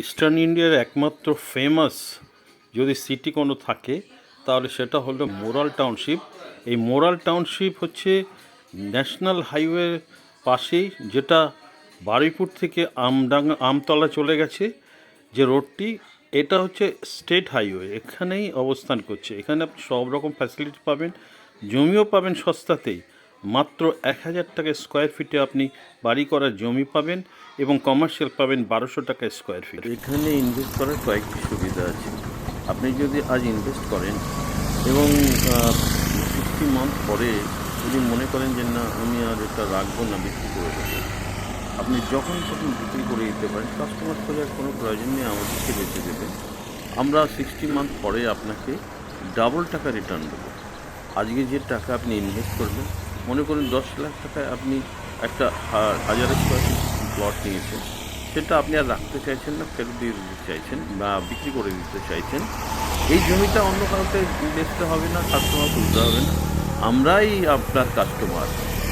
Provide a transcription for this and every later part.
Eastern ইন্ডিয়ার একমাত্র famous যদি সিটি কোনো থাকে তাহলে সেটা হলো মোরাল টাউনশিপ। এই মোরাল টাউনশিপ হচ্ছে ন্যাশনাল হাইওয়ের পাশেই, যেটা বারুইপুর থেকে আমতলা চলে গেছে যে রোডটি, এটা হচ্ছে স্টেট হাইওয়ে, এখানেই অবস্থান করছে। এখানে আপনি সব রকম ফ্যাসিলিটি পাবেন, জমিও পাবেন সস্তাতেই। মাত্র 1,000 টাকা স্কোয়ার ফিটে আপনি বাড়ি করার জমি পাবেন এবং কমার্শিয়াল পাবেন 1200 টাকা স্কোয়ার ফিট। এখানে ইনভেস্ট করার কয়েকটি সুবিধা আছে। আপনি যদি আজ ইনভেস্ট করেন এবং 60 মান্থ পরে যদি মনে করেন যে না আমি আর এটা রাখবো না, বিক্রি করে দেবো, আপনি যখন তখন বিক্রি করে দিতে পারেন। কাস্টমার খোঁজার কোনো প্রয়োজন নেই, আমাদেরকে বেঁচে দেবেন। আমরা 60 মান্থ পরে আপনাকে ডাবল টাকা রিটার্ন দেবো। আজকে যে টাকা আপনি ইনভেস্ট করবেন, মনে করুন 10 লাখ টাকায় আপনি একটা 1000 স্কোয়ার ফিট প্লট নিয়েছেন, সেটা আপনি আর রাখতে চাইছেন না, ফেরত দিয়ে দিতে চাইছেন বা বিক্রি করে দিতে চাইছেন। এই জমিটা অন্য কাউকে বেচতে হবে না, কাস্টমার খুঁজতে হবে না, আমরাই আপনার কাস্টমার।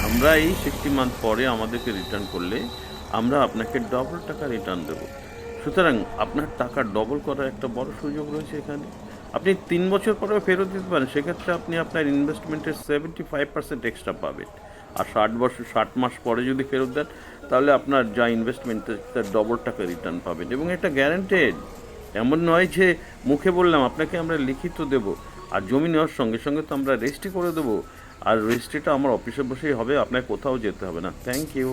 আমরা এই 60 মান্থ পরে আমাদেরকে রিটার্ন করলে আমরা আপনাকে ডবল টাকা রিটার্ন দেবো। সুতরাং আপনার টাকা ডবল করার একটা বড় সুযোগ রয়েছে এখানে। আপনি 3 বছর পরেও ফেরত দিতে পারেন, সেক্ষেত্রে আপনি আপনার ইনভেস্টমেন্টের 75% এক্সট্রা পাবেন। আর 60 মাস পরে যদি ফেরত দেন, তাহলে আপনার যা ইনভেস্টমেন্ট তার ডবল টাকা রিটার্ন পাবেন, এবং এটা গ্যারান্টেড। এমন নয় যে মুখে বললাম, আপনাকে আমরা লিখিত দেব। আর জমি নেওয়ার সঙ্গে সঙ্গে তো আমরা রেজিস্ট্রি করে দেবো, আর রেজিস্ট্রিটা আমার অফিসে বসেই হবে, আপনাকে কোথাও যেতে হবে না। Thank you.